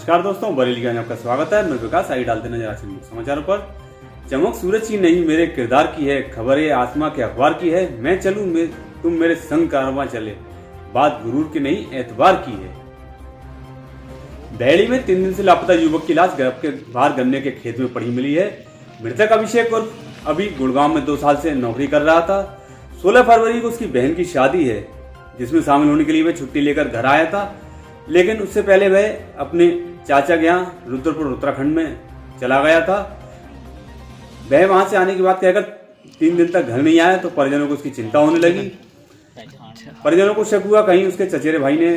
नमस्कार दोस्तों, बरेली में आपका स्वागत है। मैं विकास आई डालते नजर आते समाचारों पर। चमक सूरज की नहीं मेरे किरदार की है, खबर ये आसमां के अखबार की है। मैं चलूं तुम मेरे संग कारवां चले, बात गुरूर की नहीं एतबार की है। बहेड़ी में 3 दिन से लापता युवक की लाश घर के बाहर गन्ने के खेत में पड़ी मिली है। मृतक अभिषेक और अभी गुड़गांव में 2 साल से नौकरी कर रहा था। 16 फरवरी को उसकी बहन की शादी है, जिसमें शामिल होने के लिए वह छुट्टी लेकर घर आया था। लेकिन उससे पहले वह अपने चाचा के यहाँ रुद्रपुर उत्तराखंड में चला गया था। वह वहां से आने की बात कहकर 3 दिन तक घर नहीं आया तो परिजनों को उसकी चिंता होने लगी। परिजनों को शक हुआ कहीं उसके चचेरे भाई ने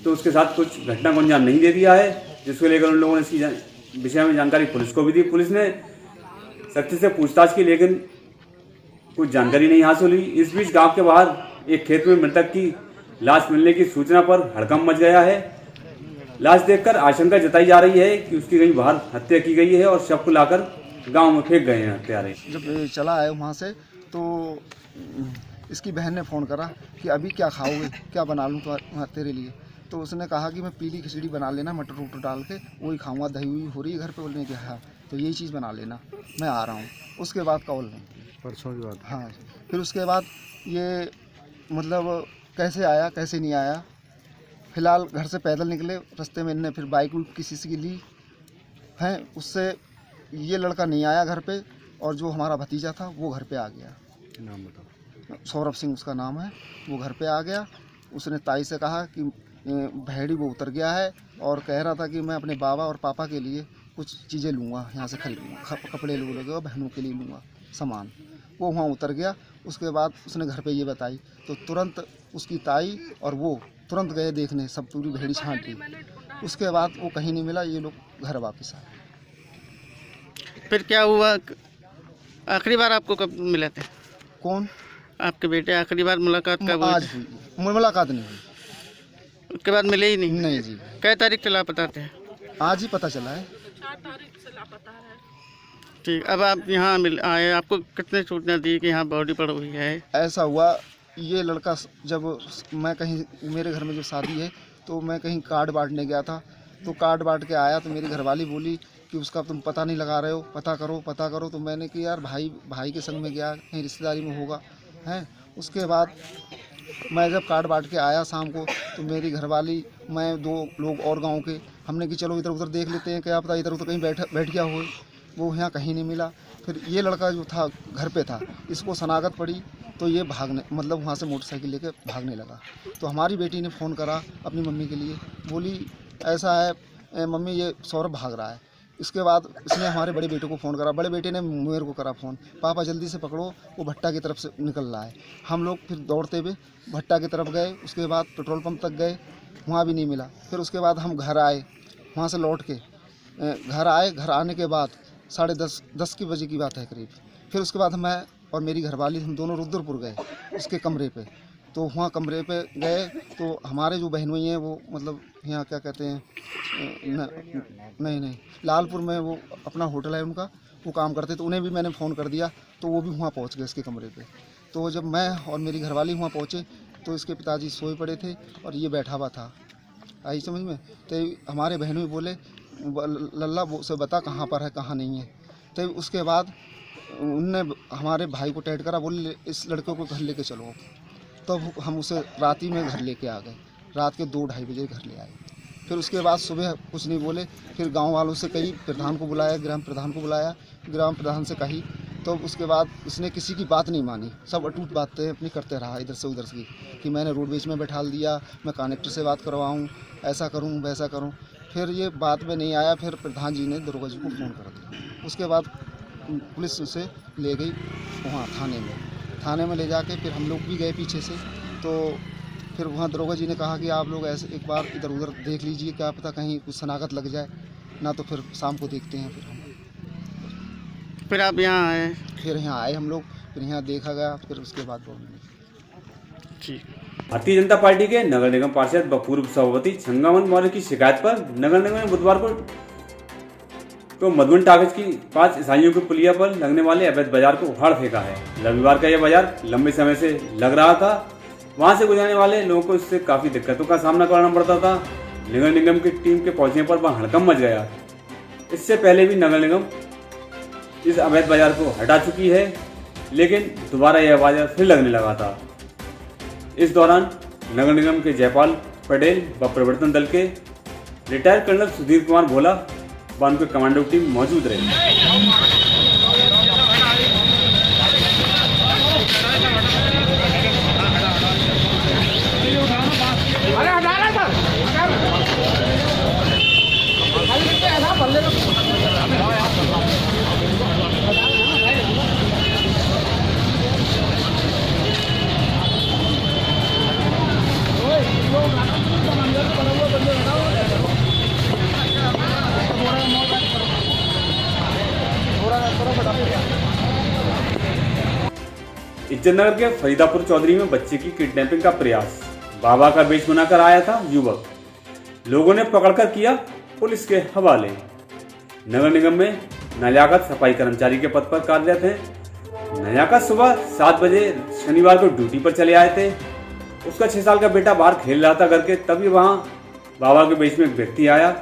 तो उसके साथ कुछ घटना को अंजाम नहीं दे दिया है, जिसको लेकर उन लोगों ने इसकी विषय में जानकारी पुलिस को भी दी। पुलिस ने सख्ती से पूछताछ की, लेकिन कुछ जानकारी नहीं हासिल हुई। इस बीच गांव के बाहर एक खेत में मृतक की लाश मिलने की सूचना पर हड़कंप मच गया है। लाश देखकर आशंका जताई जा रही है कि उसकी कहीं बाहर हत्या की गई है और शव को लाकर गांव में फेंक गए हैं हत्यारे। जब चला आया वहाँ से तो इसकी बहन ने फ़ोन करा कि अभी क्या खाओगे, क्या बना लूँ तेरे लिए। तो उसने कहा कि मैं पीली खिचड़ी बना लेना, मटर उटर डाल के वही खाऊंगा, दही हुई हो रही है घर पे। बोलने की हाँ, तो यही चीज़ बना लेना, मैं आ रहा हूँ। उसके बाद कॉल नहीं, परसों की बात। हाँ। फिर उसके बाद ये मतलब कैसे आया कैसे नहीं आया। फ़िलहाल घर से पैदल निकले, रास्ते में इनने फिर बाइक किसी से ली है, उससे ये लड़का नहीं आया घर पे, और जो हमारा भतीजा था वो घर पे आ गया। नाम बताओ। सौरभ सिंह उसका नाम है। वो घर पे आ गया। उसने ताई से कहा कि बहेड़ी वो उतर गया है और कह रहा था कि मैं अपने बाबा और पापा के लिए कुछ चीज़ें लूँगा, यहाँ से खरीदूँगा, कपड़े लूँगा, बहनों के लिए लूँगा सामान। वो वहाँ उतर गया। उसके बाद उसने घर पे ये बताई तो तुरंत उसकी ताई और वो तुरंत गए देखने, सब पूरी बहेड़ी छांट ली। उसके बाद वो कहीं नहीं मिला। ये लोग घर वापस आए। फिर क्या हुआ? आखिरी बार आपको कब मिले थे? कौन? आपके बेटे आखिरी बार मुलाकात कब हुई? आज हुई मुलाकात, नहीं हुई। उसके बाद मिले ही नहीं? नहीं जी, कै तारीख से लापता थे? आज ही पता चला है। 4 तारीख से लापता है। ठीक, अब आप यहाँ मिल आए, आपको कितने सूचना दी कि यहाँ बॉडी पड़ी हुई है? ऐसा हुआ, ये लड़का जब मैं कहीं, मेरे घर में जो शादी है तो मैं कहीं कार्ड बांटने गया था, तो कार्ड बांट के आया तो मेरी घरवाली बोली कि उसका तुम पता नहीं लगा रहे हो, पता करो पता करो। तो मैंने कि यार भाई के संग में गया, कहीं रिश्तेदारी में होगा हैं। उसके बाद मैं जब कार्ड बांट के आया शाम को तो मेरी घरवाली, मैं 2 लोग और गांव के, हमने कि चलो इधर उधर देख लेते हैं, क्या पता इधर उधर कहीं बैठ गया हो। वो यहाँ कहीं नहीं मिला। फिर ये लड़का जो था घर पे था, इसको शनाख्त पड़ी तो ये भागने, मतलब वहाँ से मोटरसाइकिल लेके भागने लगा। तो हमारी बेटी ने फ़ोन करा अपनी मम्मी के लिए, बोली ऐसा है मम्मी, ये सौरभ भाग रहा है। इसके बाद इसने हमारे बड़े बेटे को फ़ोन करा, बड़े बेटे ने मेरे को करा फ़ोन, पापा जल्दी से पकड़ो, वो भट्टा की तरफ से निकल रहा है। हम लोग फिर दौड़ते हुए भट्टा की तरफ गए। उसके बाद पेट्रोल पंप तक गए, वहाँ भी नहीं मिला। फिर उसके बाद हम घर आए, वहाँ से लौट के घर आए। घर आने के बाद 10:30 की बजे की बात है करीब। फिर उसके बाद मैं और मेरी घरवाली हम दोनों रुद्रपुर गए उसके कमरे पे। तो वहाँ कमरे पे गए तो हमारे जो बहनोई हैं वो, मतलब यहाँ क्या कहते हैं, नहीं लालपुर में वो अपना होटल है उनका, वो काम करते, तो उन्हें भी मैंने फ़ोन कर दिया तो वो भी वहाँ पहुँच गए इसके कमरे पे। तो जब मैं और मेरी घरवाली वहाँ पहुँचे तो इसके पिताजी सोए पड़े थे और ये बैठा हुआ था। आई समझ में? तो हमारे बहनोई बोले लल्ला वो से बता कहाँ पर है कहाँ नहीं है। तो उसके बाद उनने हमारे भाई को टैट करा, बोले इस लड़के को घर लेके चलो। तो हम उसे रात ही में घर लेके आ गए। रात के 2-2:30 बजे घर ले आए। फिर उसके बाद सुबह कुछ नहीं बोले। फिर गांव वालों से कही, प्रधान को बुलाया, ग्राम प्रधान को बुलाया, ग्राम प्रधान से कही। तो उसके बाद उसने किसी की बात नहीं मानी, सब अटूट बातें अपनी करते रहा इधर से उधर से कि मैंने रोडवेज में बैठा दिया, मैं कनेक्टर से बात करवाऊँ, ऐसा करूँ वैसा करूँ। फिर ये बात में नहीं आया। फिर प्रधान जी ने दरोगा जी को फ़ोन कर दिया। उसके बाद पुलिस उसे ले गई वहाँ थाने में ले जाके फिर हम लोग भी गए पीछे से। तो फिर वहाँ दरोगा जी ने कहा कि आप लोग ऐसे एक बार इधर उधर देख लीजिए, क्या पता कहीं कुछ शनाख्त लग जाए ना, तो फिर शाम को देखते हैं। फिर आप यहाँ आए? फिर यहाँ आए हम लोग, फिर यहाँ देखा गया, फिर उसके बाद ठीक। भारतीय जनता पार्टी के नगर निगम पार्षद व पूर्व सभापति छंगामन मौर्य की शिकायत पर नगर निगम ने बुधवार को मधुबन टाकिज की 5 ईसाइयों के पुलिया पर लगने वाले अवैध बाजार को उखाड़ फेंका है। रविवार का यह बाजार लंबे समय से लग रहा था। वहां से गुजरने वाले लोगों को इससे काफी दिक्कतों का सामना करना पड़ता था। नगर निगम की टीम के पहुंचने पर वहां हड़कंप मच गया। इससे पहले भी नगर निगम इस अवैध बाजार को हटा चुकी है, लेकिन दोबारा यह बाजार फिर लगने लगा था। इस दौरान नगर निगम के जयपाल पटेल व प्रवर्तन दल के रिटायर्ड कर्नल सुधीर कुमार भोला व उनके कमांडो टीम मौजूद रही। इज्जतनगर के फरीदापुर चौधरी में बच्चे की किडनैपिंग का प्रयास। बाबा का वेश बनाकर आया था युवक, लोगों ने पकड़कर किया पुलिस के हवाले। नगर निगम में नजाकत सफाई कर्मचारी के पद पर कार्यरत हैं। नजाकत सुबह 7 बजे शनिवार को ड्यूटी पर चले आए थे। उसका 6 साल का बेटा बाहर खेल रहा था घर के, तभी वहां बाबा के वेश में एक व्यक्ति आया।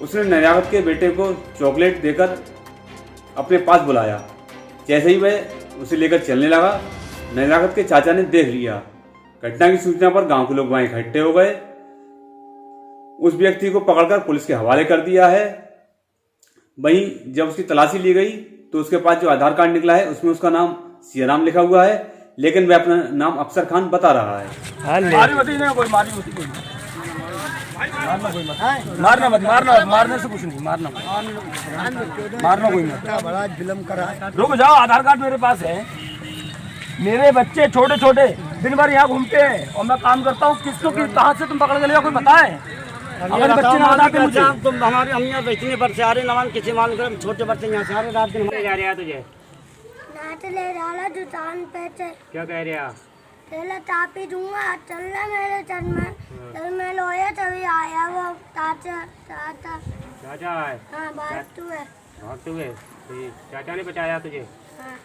उसने नजाकत के बेटे को चॉकलेट देकर अपने पास बुलाया। जैसे ही वह उसे लेकर चलने लगा, नजाकत के चाचा ने देख लिया। घटना की सूचना पर गांव के लोग वहां इकट्ठे हो गए। उस व्यक्ति को पकड़कर पुलिस के हवाले कर दिया है। वहीं जब उसकी तलाशी ली गई तो उसके पास जो आधार कार्ड निकला है उसमें उसका नाम सियाराम लिखा हुआ है, लेकिन वह अपना नाम अफसर खान बता रहा है। मारने से कुछ नहीं, मारना कोई मत। बड़ा जुल्म करा। रुक जाओ, आधार कार्ड मेरे पास है। मेरे बच्चे छोटे छोटे दिन भर यहाँ घूमते हैं और मैं काम करता हूँ। किसको कहाँ से तुम पकड़ के ले, कोई बताए? अगर बच्चे ना बताते मुझे, तुम हमारे हम यहाँ बेचने पर से आ रहे नवान किसी मालूम कर, छोटे बच्चे यहाँ से आ रहे, रात दिन जा रहे हैं। तुझे ले डाला दुकान पे से। क्या कह रहे हैं? पहले तापी दूंगा, चल रहा मेरे चल में, जब मैं लोया तभी आया वो चाचा। चाचा है? हाँ, भागतू है। भागतू है? चाचा ने बचाया तुझे? हाँ।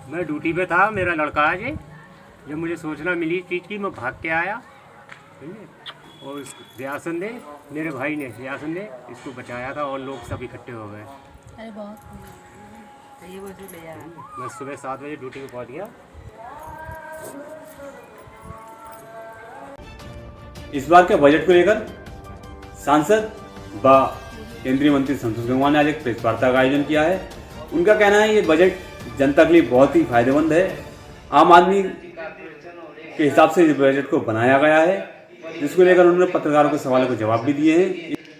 मैं ड्यूटी पे था, मेरा लड़का है जी, जब मुझे सूचना मिली चीज़ की मैं भाग के आया, और रियासत ने, मेरे भाई ने, रियासत ने इसको बचाया था और लोग सब इकट्ठे हो गए। अरे बहुत मैं सुबह 7 बजे ड्यूटी पे पहुंच गया। इस बार के बजट को लेकर सांसद व केंद्रीय मंत्री संतोष गंगवार ने आज एक प्रेस वार्ता का आयोजन किया है। उनका कहना है ये बजट जनता के लिए बहुत ही फायदेमंद है। आम आदमी के हिसाब से इस बजट को बनाया गया है, जिसको लेकर उन्होंने पत्रकारों के सवालों के जवाब भी दिए हैं।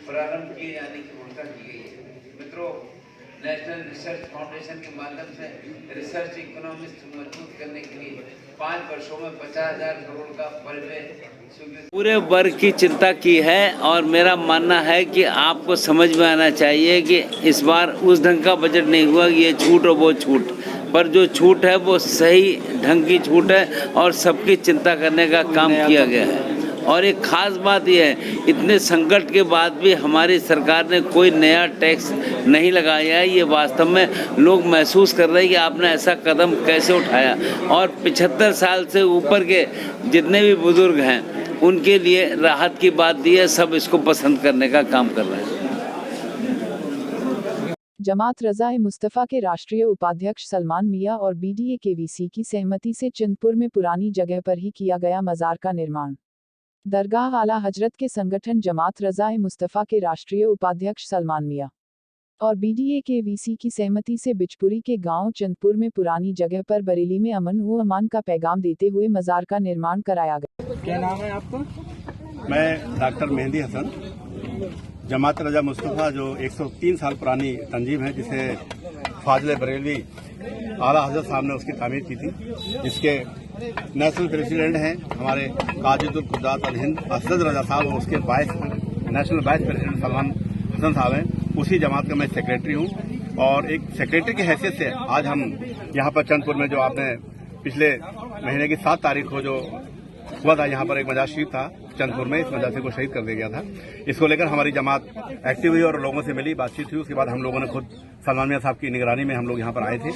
प्रारंभ किए जाने की घोषणा की गई है। मित्रों, नेशनल रिसर्च फाउंडेशन के माध्यम से रिसर्च इकोनॉमिक्स मजबूत करने के लिए 5 वर्षों में 50,000 करोड़ का परिव्यय पूरे वर्ग की चिंता की है। और मेरा मानना है कि आपको समझ में आना चाहिए कि इस बार उस ढंग का बजट नहीं हुआ कि ये छूट और वो छूट, पर जो छूट है वो सही ढंग की छूट है और सबकी चिंता करने का काम किया गया है। और एक खास बात यह है, इतने संकट के बाद भी हमारी सरकार ने कोई नया टैक्स नहीं लगाया है। ये वास्तव में लोग महसूस कर रहे हैं कि आपने ऐसा कदम कैसे उठाया। और 75 साल से ऊपर के जितने भी बुजुर्ग हैं उनके लिए राहत की बात दी है। सब इसको पसंद करने का काम कर रहे हैं। जमात रज़ा मुस्तफ़ा के राष्ट्रीय उपाध्यक्ष सलमान मियां और बीडीए के वीसी की सहमति से चिंतपुर में पुरानी जगह पर ही किया गया मज़ार का निर्माण। दरगाह आला हजरत के संगठन जमात रज़ा मुस्तफ़ा के राष्ट्रीय उपाध्यक्ष सलमान मियां और बीडीए के वीसी की सहमति से बिचपुरी के गांव चिंतपुर में पुरानी जगह पर बरेली में अमन व अमान का पैगाम देते हुए मज़ार का निर्माण कराया गया। क्या नाम है आपका? मैं डॉक्टर मेहंदी हसन, जमात रज़ा मुस्तफ़ा जो 103 साल पुरानी तंजीम है, जिसे फाजिल बरेलवी आला हजरत साहब ने उसकी तामीर की थी, जिसके नेशनल प्रेसिडेंट हैं हमारे काजिदुल कुद्दात अल हिंद असद रज़ा साहब, और उसके national vice president Salman Hasan साहब हैं। उसी जमात का मैं सेक्रेटरी हूँ और एक सेक्रेटरी की हैसियत से आज हम यहाँ पर चंदपुर में, जो आपने पिछले महीने की 7 तारीख को जो हुआ था, यहाँ पर एक मजार शरीफ था, चंदपुर में इस मजार शरीफ को शहीद कर दिया गया था। इसको लेकर हमारी जमात एक्टिव हुई और लोगों से मिली, बातचीत हुई। उसके बाद हम लोगों ने खुद सलमान मियां साहब की निगरानी में हम लोग यहाँ पर आए थे,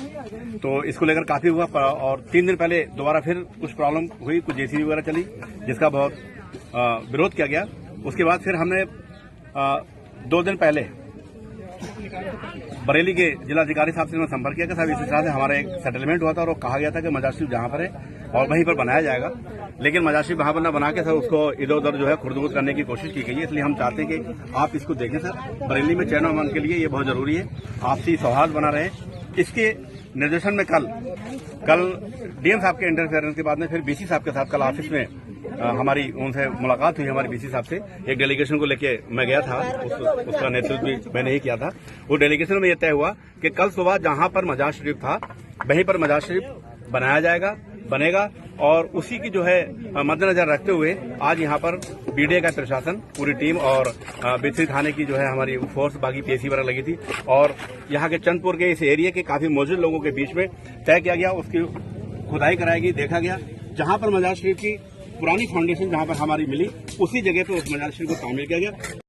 तो इसको लेकर काफी हुआ। और 3 दिन पहले दोबारा फिर कुछ प्रॉब्लम हुई, कुछ जेसीबी वगैरह चली, जिसका बहुत विरोध किया गया। उसके बाद फिर हमने 2 दिन पहले बरेली के जिलाधिकारी साहब से मैं संपर्क किया कि साहब इस तरह से हमारा एक सेटलमेंट हुआ था और वो कहा गया था कि मजार शरीफ जहां पर है और वहीं पर बनाया जाएगा, लेकिन मजार शरीफ वहां पर न बना के सर उसको इधर उधर जो है खुर्द-बुर्द करने की कोशिश की गई है। इसलिए हम चाहते हैं कि आप इसको देखें सर। बरेली में चैन अमन के लिए ये बहुत जरूरी है, आपसी सौहार्द बना रहे। इसके निर्देशन में कल डीएम साहब के इंटरफेरेंस के बाद में फिर बीसी साहब के साथ कल ऑफिस में हमारी उनसे मुलाकात हुई। हमारी बीसी साहब से एक डेलीगेशन को लेके मैं गया था, उसका नेतृत्व भी मैंने ही किया था। वो डेलीगेशन में यह तय हुआ कि कल सुबह जहां पर मजार शरीफ था वहीं पर मजार शरीफ बनाया बनेगा और उसी की जो है मद्देनजर रखते हुए आज यहाँ पर बीडीए का प्रशासन, पूरी टीम और बिथरी थाने की जो है हमारी फोर्स, बाकी पीएसी वगैरह लगी थी और यहाँ के चंदपुर के इस एरिया के काफी मौजूद लोगों के बीच में तय किया गया, उसकी खुदाई कराई गई, देखा गया जहां पर मजार शरीफ की पुरानी फाउंडेशन जहां पर हमारी मिली उसी जगह पर उस मजार शरीफ को शामिल किया गया।